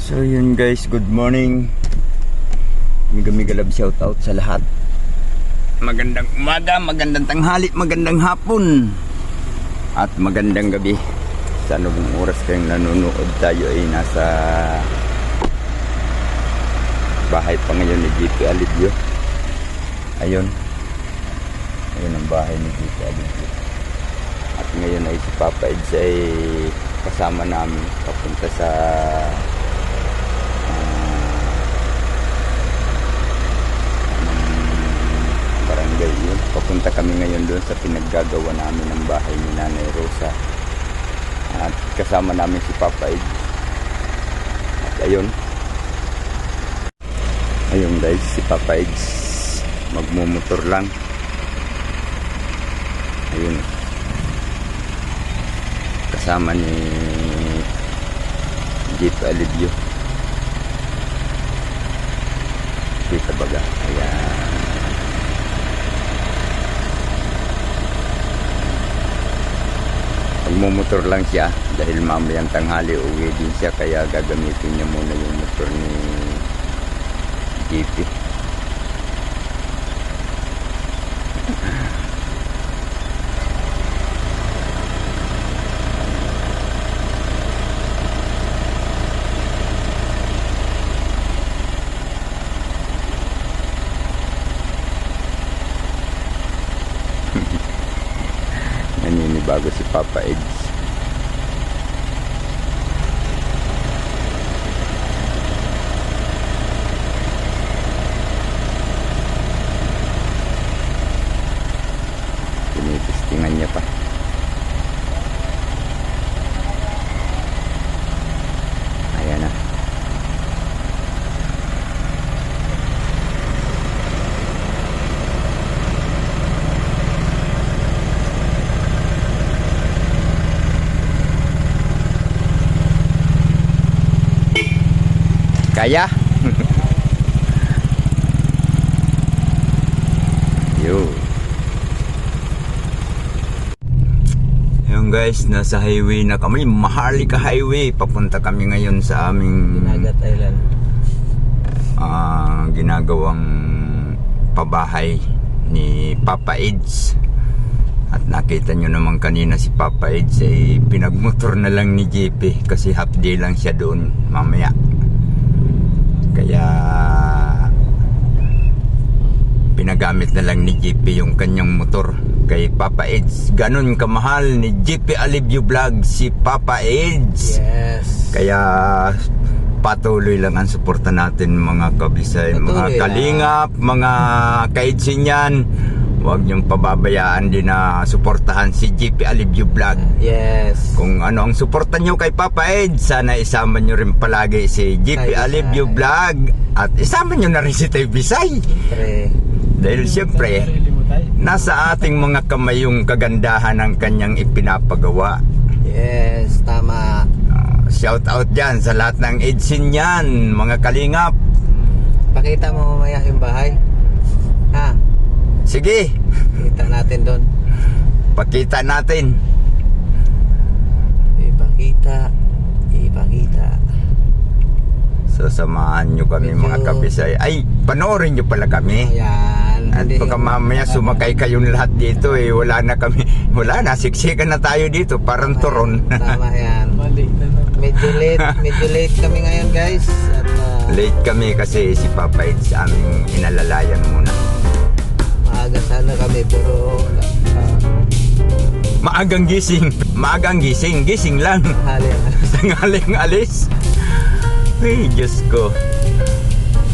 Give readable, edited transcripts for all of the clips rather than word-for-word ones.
So yun guys, good morning. Miga-miga love shout out sa lahat. Magandang umaga, magandang tanghali, magandang hapon at magandang gabi. Sa anong oras kayong nanonood, tayo ay nasa bahay pa ngayon ni GP Alivio. Ayun ang bahay ni GP Alivio. At ngayon ay si Papa Eds ay kasama namin papunta sa barangay yun. Papunta kami ngayon doon sa pinaggagawa namin ng bahay ni Nanay Rosa. At kasama namin si Papa Eds. At ayun guys, si Papa Eds magmumotor lang. Ayun, kasama ni GP Alivio. Kita baga, ayan. Magmumotor lang siya dahil mamayang tanghali uwi din siya, kaya gagamitin niya muna yung motor ni GP. Naninibago si Papa Eds. Tinitestingan niya pa. Ayan na. Kaya yo. Ayun guys, nasa highway na kami, Maharlika Highway. Papunta kami ngayon sa aming Dinagat Island. Ginagawang pabahay ni Papa Eds. At nakita nyo naman kanina si Papa Eds ay pinagmotor na lang ni JP kasi half day lang siya doon mamaya. Kaya pinagamit na lang ni JP yung kanyang motor kay Papa Eds. Ganon kamahal ni JP Alivio Vlog si Papa Eds. Yes. Kaya patuloy lang ang suporta natin mga kabisay, mga kalingap, mga kaidsin yan. Huwag niyong pababayaan din na suportahan si JP Alivio Vlog. Yes. Kung ano ang suporta nyo kay Papa Eds, sana isama nyo rin palagi si JP Alivio Vlog. At isama nyo na rin si Tay Bisay. Dahil siyempre, nasa ating mga kamay yung kagandahan ng kanyang ipinapagawa. Yes, tama. Shout out dyan sa lahat ng Edsin yan, mga kalingap. Pakita mo mamaya yung bahay. Ha? Sige, Kita natin doon. pakita natin. Ipakita. So samahan nyo kami mga kabisay. Ay, panoorin nyo pala kami. Ayan. At baka mamaya sumakay kayong lahat dito eh. Wala na, siksikan na tayo dito. Parang turon. Tama yan. Medyo late kami ngayon guys. At, Late kami kasi si Papa Eds sa aming inalalayan muna. maaga sana kami pero Maagang gising. Gising lang. Tanghaling alis. Ay, Diyos ko.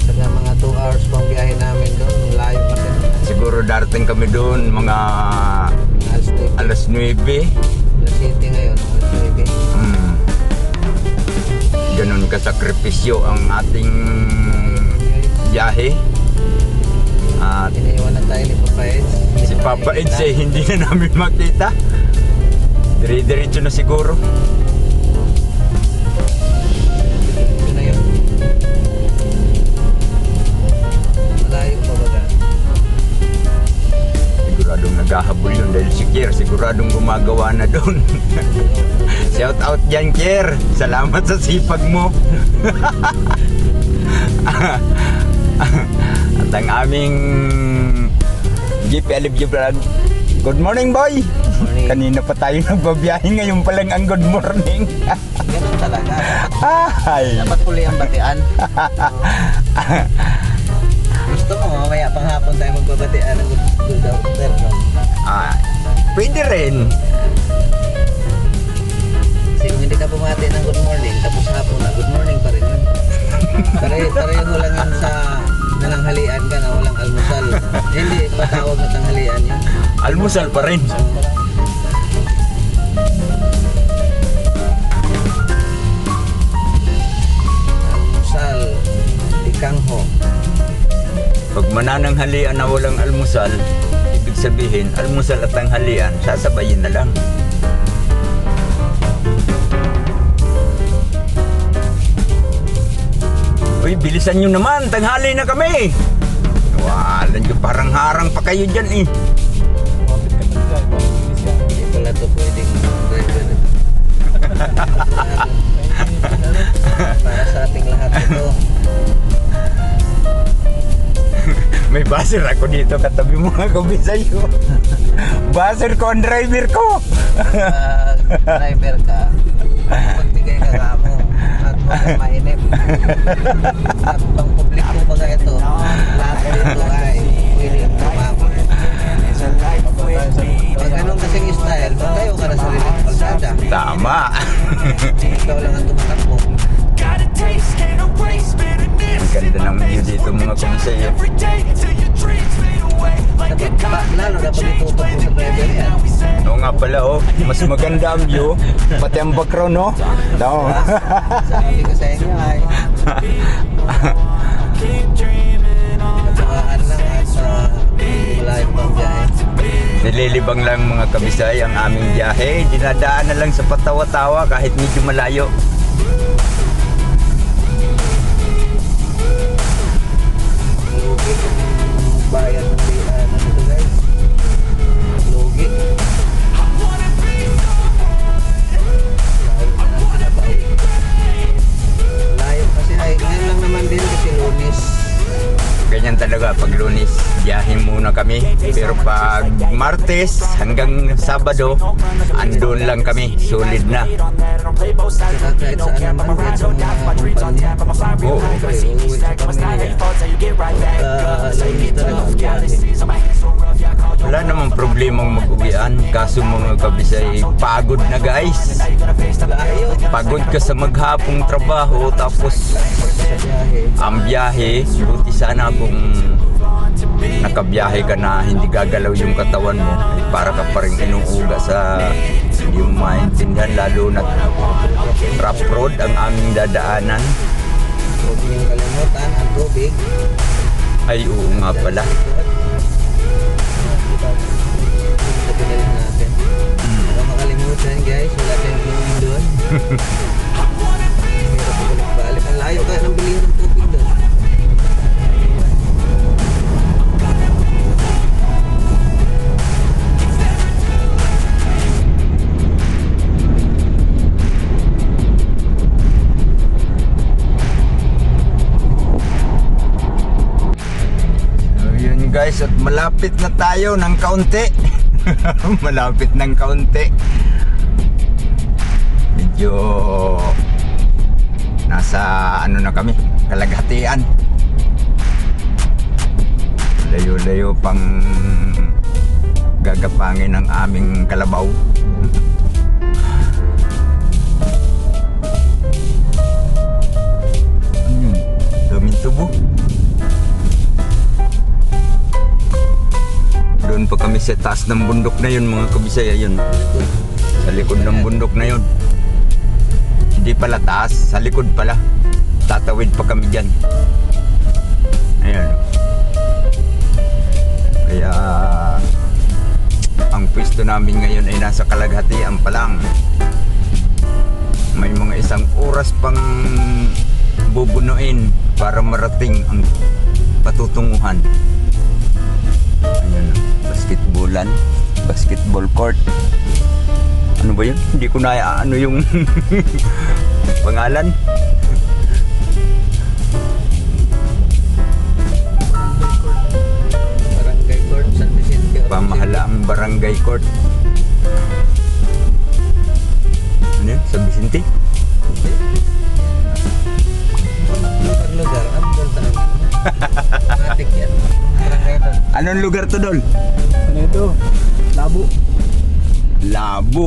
Saka mga 2 hours pang biyahe namin doon. Layo pa rin. Siguro darating kami doon mga alas 9. Alas 7 ngayon. Alas 9. Ganun kasakripisyo ang ating biyahe. At Iniiwanan tayo ni Papa Eds. si Papa Eds eh, hindi na namin makita. Dire-diretso na siguro. Ito na yun. Malayo pa ba dyan? Siguradong naghahabol yun dahil si Kier, siguradong gumagawa na doon. Shout out dyan, Kier. Salamat sa sipag mo. At ang aming Jeep Alibyo Vlog. Good morning, boy. Morning. Kanina pa tayo nagbabiyahe, ngayon pa lang ang good morning. Ganun talaga. Ay. Dapat huli ang batian. Gusto mo, mamaya pang hapon tayo magbabatian ng good afternoon. Pwede rin. Kasi kung hindi ka bumati ng good morning, tapos hapon na, good morning pa rin yun. Pareho lang yun sa nananghalian ka na walang almusal. Hindi, matawag na tanghalian yun. Almusal pa rin. Almusal, ikangho. Pag manananghalian na walang almusal, ibig sabihin, almusal at tanghalian, sasabayin na lang. Uy, bilisan nyo naman, tanghali na kami. Walan nyo, parang harang pa kayo dyan eh. Hindi pala ito pwedeng driver. Para sa ating lahat ito. May baser ako dito, katabi mo nga ko sa'yo. Baser ko ang driver ko. Driver ka, magbigay ka nga mo at huwag kang mainip. At pang publiko pa nga ito, lahat dito ay willing tumama. Pag ganun kasing style, tayo ka na sariling kalsada. Tama. Ikaw lang ang tumatakbo. Ang ganda ng view dito mga komisayo. Lalo na pag itutok mo sa driver yan. Oo nga pala oh, mas maganda ang view. Pati ang background no? No. Sabi ko sa inyo ay nabawaan lang at malayo pang biyahe. Nililibang lang mga kabisay ang aming biyahe. Dinadaan na lang sa patawa-tawa kahit medyo malayo. Lugi kung bayan ng ano ito guys. Lugi. Layo na lang pinabawi. Layo kasi ay ngayon lang naman din kasi Lunes. Ganyan talaga pag Lunes, biyahe muna kami. Pero pag Martes hanggang Sabado, andun lang kami. Solid na. Saka kahit saan naman, kahit sa mga kumpanya. Oo. Siyempre, uuwi sa pamilya. Linis talaga ang biyahe. Wala namang problemang mag-uwian. Kaso mga kabisay, pagod na guys. Layo. Pagod ka sa maghapong trabaho tapos Sa biyahe. ang biyahe, buti sana kung nakabiyahe ka na hindi gagalaw yung katawan mo, eh, para ka pa rin inuuga sa hindi mo maintindihan, lalo na rough road ang aming dadaanan. Huwag niyong kalimutan ang tubig. Ay oo nga pala. Ito pinili natin. Huwag makalimutan guys, wala tayong inumin doon. Hirap balik. Ang layo kaya ng bilihin ng tubig doon. So yun guys, at malapit na tayo ng kaunti. Malapit ng kaunti. Medyo nasa ano na kami, kalaghatian. Layo-layo pang gagapangin ng aming kalabaw. Ano yun? Daming tubo. Doon pa kami sa taas ng bundok na yun mga kabisaya yun. Sa likod ng bundok na yun. Hindi pala taas, sa likod pala. Tatawid pa kami dyan. Ayan. Kaya ang pwesto namin ngayon ay nasa kalaghatian pa lang. May mga isang oras pang bubunuin para marating ang patutunguhan. Ayan, basketballan. basketball court. Ano ba yun? Hindi ko na ano yung pangalan. Barangay Court, San Vicente. Pamahalaang barangay court. Ano yun? San Vicente? Lugar-lugar, abdol talaga. Matik yan. Barangay doon. Anong lugar to, Dol? Ano ito? Labo. Labo.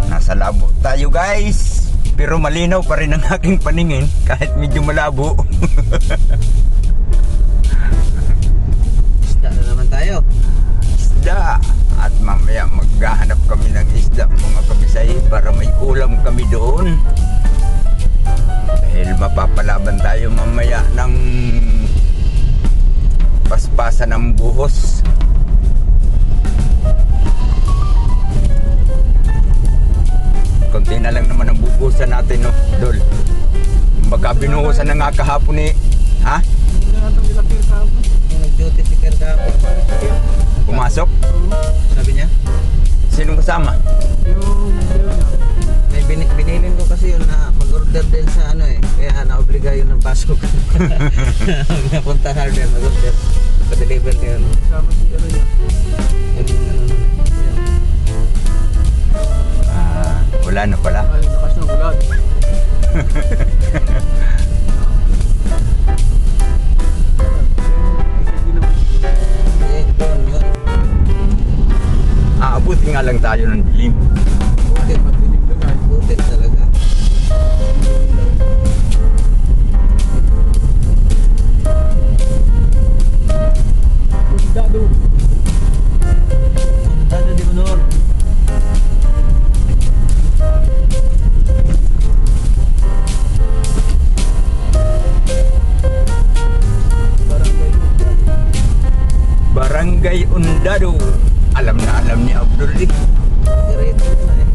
Nasa Labo tayo, guys. Pero malinaw pa rin ang aking paningin kahit medyo malabo. Isda na naman tayo. Isda. At mamaya maghahanap kami ng isda, mga kabisay, para may ulam kami doon. Dahil mapapalaban tayo mamaya ng paspasan ng buhos. Konti na lang naman ang bubuhusan natin, no, Dol. Baka binuhusan na nga kahapon eh. Ha? Hindi na natin ilapir ka ako. Yung nag-duty si Kergapo. Pumasok? Sabi niya, Sinong kasama? Yung bill niya. may binilin ko kasi yun na mag-order din sa ano eh. Kaya na-obliga yun ng pasok. Napunta hardware, mag-order. Pa-deliver ko yun. Kasama si ano niya. Yung ano nun eh. Wala na pala. Ay, lakas ng ulan. Hindi naman siguro. Eh, doon yun. Aabuti nga lang tayo ng dilim. Butin, Matinig lang ay. butin talaga. Kundado. Dado di Honor. Barangay. Barangay Undado. Alam na alam ni Abdul eh. Diretso na eh.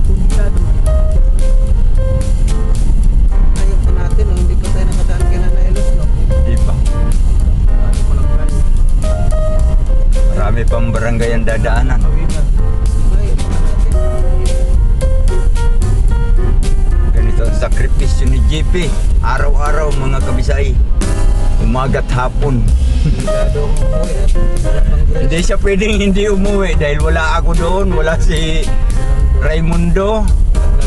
Kundado. Ayaw pa natin, no? Hindi pa tayo nakadaan kay Nana Elos, no? Diba? Ano ko lang tayo. Marami pang barangay ang dadaanan. Kawinan. Ayaw pa natin. Ganito ang sakripisyo ni JP. Araw-araw, mga kabisay. Umaga't hapon. Sigado ang umuwi at wala pang grace. Hindi siya pwedeng hindi umuwi dahil wala ako doon, wala si Raimundo.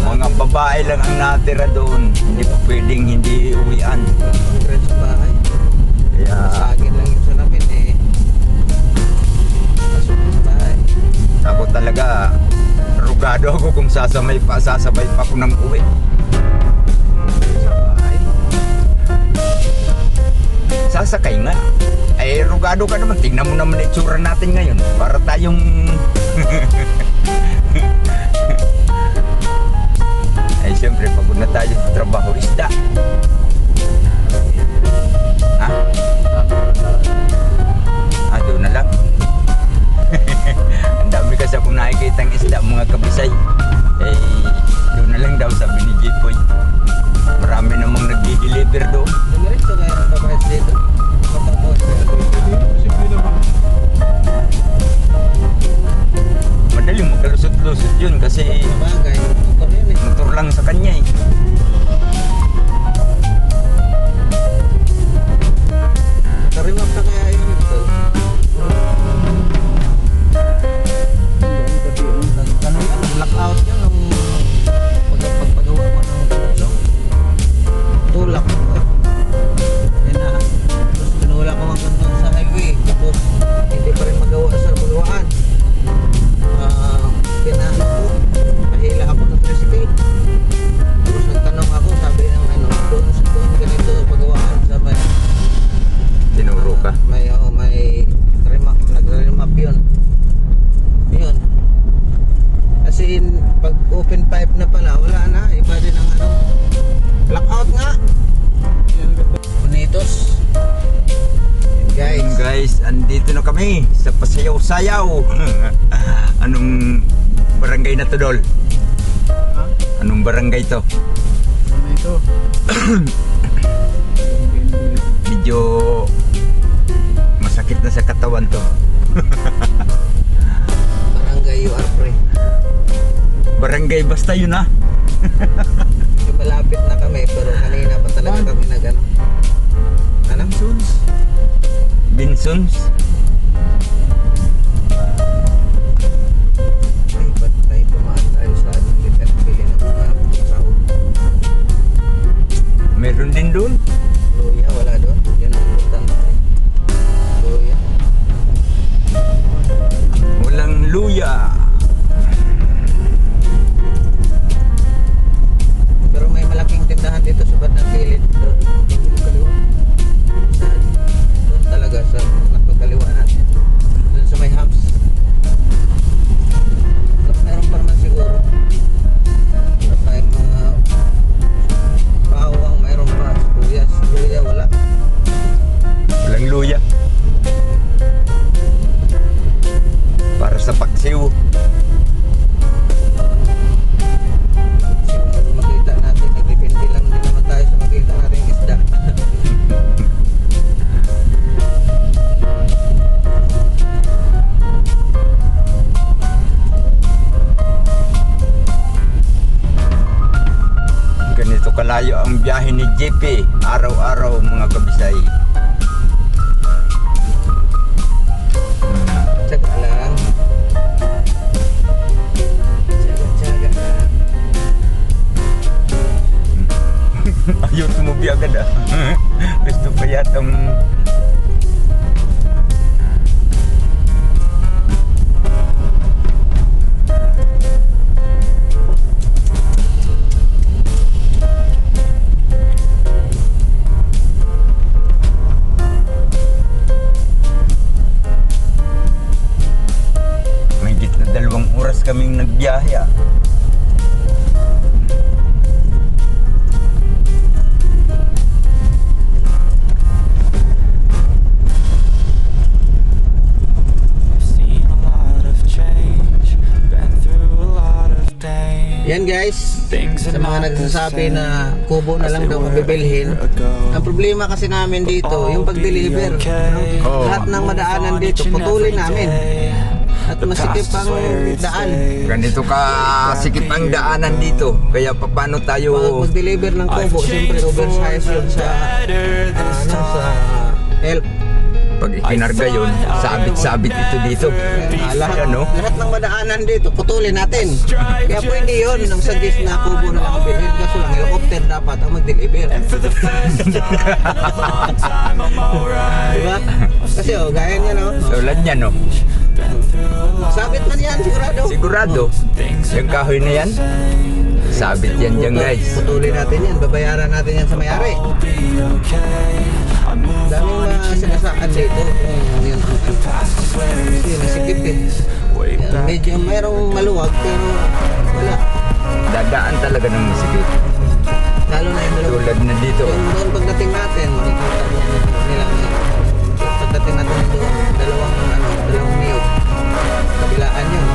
Mga babae lang ang natira doon. Hindi pa pwedeng hindi uwian. Ang grace sa bahay. Kaya Sa akin lang yung salamin eh. Pasok sa bahay. ako talaga rugado ako kung sasabay pa ako ng uwi. Sa bahay. Sasakay nga. Ay rugado ka naman. Tingnan mo naman itsura natin ngayon. Para tayong ay siyempre pagod na tayo sa trabaho. Isda. Ha? Doon na lang. Ang dami kasi akong nakikita ng isda, mga kabisay. Eh, doon na lang daw, sabi ni Jipoy. Marami namang nagdi-deliver doon. Diretso kaya ng babae dito. Matapos. Simple naman. Madaling magkalusot-lusot yun kasi Sa bagay, motor yun eh. motor lang sa kanya eh. Karimap na kaya yun ito. Ano yan, blackout yan nung pagpagawa ko ng kurso. Tulak. Yan na. Tapos pinula ko hanggang doon sa highway. Tapos hindi pa rin magawa sa bagawaan. Pinano ko. Pahila ako ng tricycle. Tapos nagtanong ako, sabi ng ano, doon ganito pagawaan. Sabi, Tinuro ka. may nagre-remap yun. Yun. Kasi pag open pipe na pala, wala na. Iba din ang ano. Blackout nga. Yan ang ganda. Bonitos. Yun, guys. Ayun, guys, andito na kami sa Pasayaw-Sayaw. Anong barangay na to, Dol? Ha? Anong barangay to? Ano ito? Medyo sakit na sa katawan to. Barangay UR pre. Barangay basta yun ah. Yung malapit na kami pero kanina pa talaga kami nag-ano. Ano? Binsons. Ay, ba't tayo tumaan tayo sa anong bili ng mga sahod? Meron din doon. Luya, wala doon. Yan ang importante. Luya. Walang luya. Pero may malaking tindahan dito sa bandang gilid. Doon kaliwa. Doon talaga sa napagkaliwa natin. Doon sa may hubs. Meron pa naman siguro. Meron tayong mga bawang, meron pa. Luya wala. Walang luya. Para sa paksiw. Siguro makita natin. Nagdepende lang din naman tayo sa makita natin isda. Ganito kalayo ang biyahe ni JP. Araw-araw mga kabisay. Tsaga lang. Tsaga lang. Ayaw tumubi agad ah. Gusto pa yatang may git na 2 oras kaming nagbiyahe ah. Seen a lot of change, been through a lot of pain. Yan guys, Things sa are mga not the nagsasabi same na kubo na as lang they daw were mabibilhin. a year ago. Ang problema kasi namin dito, yung pag-deliver. Okay. Oo. Lahat ng madaanan dito, putulin namin. At masikip ang daan. Ganito ka sikip ang daanan dito. Kaya paano Pag tayo mag-deliver ng kubo, siyempre oversize yun sa sa help. pag ikinarga yun, sabit-sabit ito dito. Lahat, Ano? lahat ng madaanan dito, putulin natin. Kaya pwede yun, nang suggest na kubo na lang ang bilhin. Kaso lang, helicopter dapat ang mag-deliver. Diba? Kasi gaya niya no. Tulad niya no. Sabit man yan, sigurado. Sigurado. Yung kahoy na yan, sabit yan dyan guys. Putulin natin yan, babayaran natin yan sa may-ari. Daming mga sinasaan dito. Yun, kasi nasikip eh. Yan, medyo mayroong maluwag pero wala. Dadaan talaga ng masikip. Lalo na yung maluwag. Tulad na dito. Yung doon pagdating natin, makikita mo nilang pagdating natin doon, dalawang niyog. Kabilaan yun.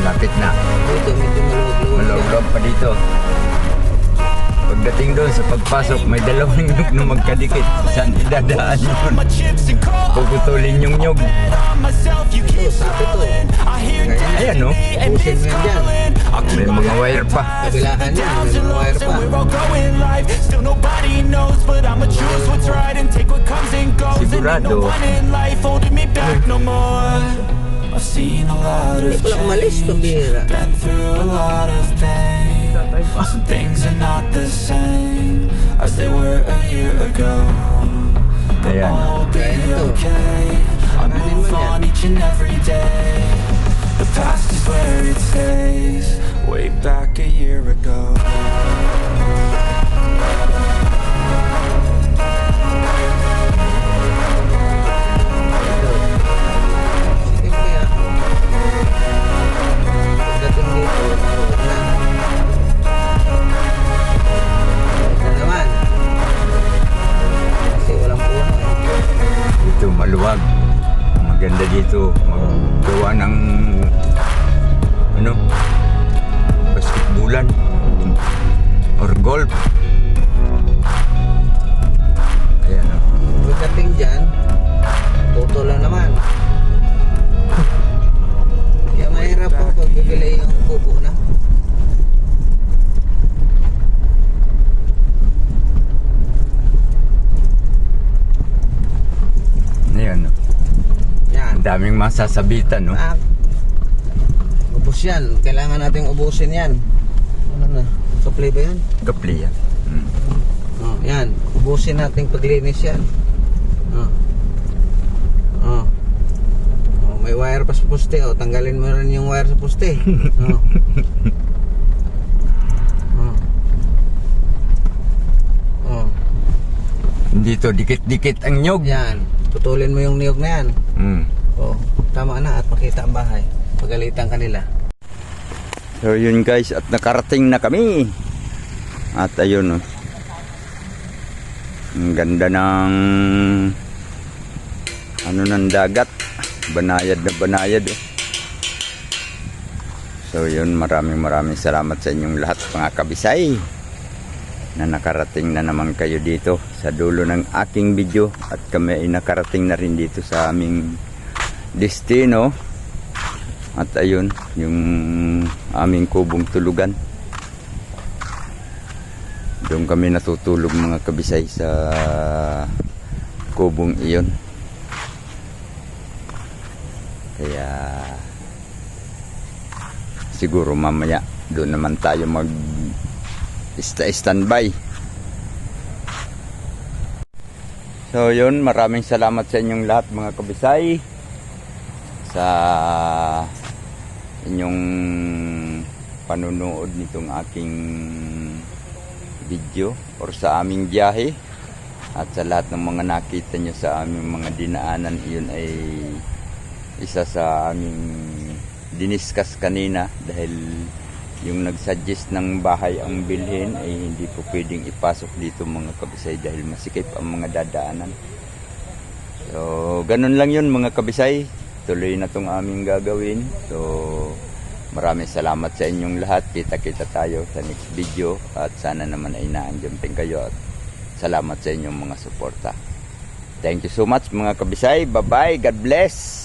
Lapit na. Dito medyo maluwag-luwag. Malog-log pa dito. Pagdating doon sa pagpasok, may 2 nyug na magkadikit. Saan idadaan yun? Puputulin yung nyug. Ito, sabi to. Kaya, Ayan no. pusin mo yan dyan. May mga wire pa. Kabilaan yan, may mga wire pa. Sigurado. I've seen a lot Hindi of ko lang umalis, pambihira. been through a lot of pain. Some things are not the same as they were a year ago. Ayan. I'll be Kaya ito. okay. I move on each and every day. The past is where it stays. Way back a year ago. Sige kaya. Pagdating dito, maluwag na. Maluwag na naman. Kasi walang puno eh. Dito maluwag. Maganda dito. Maggawa ng basketballan or golf. Ayan o. Pagdating dyan, pilay yung kubo na. Ayan, no? Yan. Ang daming masasabitan, no? Ah, ubos yan. Kailangan nating ubusin yan. Ano na? Supply ba yan? Kapli yan. Oh, yan. Ubusin nating paglinis yan. Oh. Oh. Oh, may wire pa sa poste. Oh, tanggalin mo rin yung wire sa poste. Oh. Oh. Oh. Dito, dikit-dikit ang nyog. Yan. Putulin mo yung niyog na yan. Oh, tama na at makita ang bahay. Pagalitan kanila. So yun guys, at nakarating na kami. At ayun, oh. Ang ganda ng ano ng dagat. Banayad na banayad, oh. So yun, maraming salamat sa inyong lahat mga kabisay na nakarating na naman kayo dito sa dulo ng aking video, at kami ay nakarating na rin dito sa aming destino. At ayun, yung aming kubong tulugan. Doon kami natutulog mga kabisay sa kubong iyon. Kaya siguro mamaya doon naman tayo mag standby. So yun, maraming salamat sa inyong lahat mga kabisay sa inyong panunood nitong aking video or sa aming biyahe, at sa lahat ng mga nakita nyo sa aming mga dinaanan. Iyon ay isa sa aming diniskas kanina, dahil yung nagsuggest ng bahay ang bilhin ay hindi po pwedeng ipasok dito mga kabisay dahil masikip ang mga dadaanan. So ganun lang yun mga kabisay, tuloy na tong aming gagawin. So maraming salamat sa inyong lahat. Kita-kita tayo sa next video, at sana naman ay naandyan din kayo, at salamat sa inyong mga suporta. Thank you so much mga kabisay. Bye bye, God bless.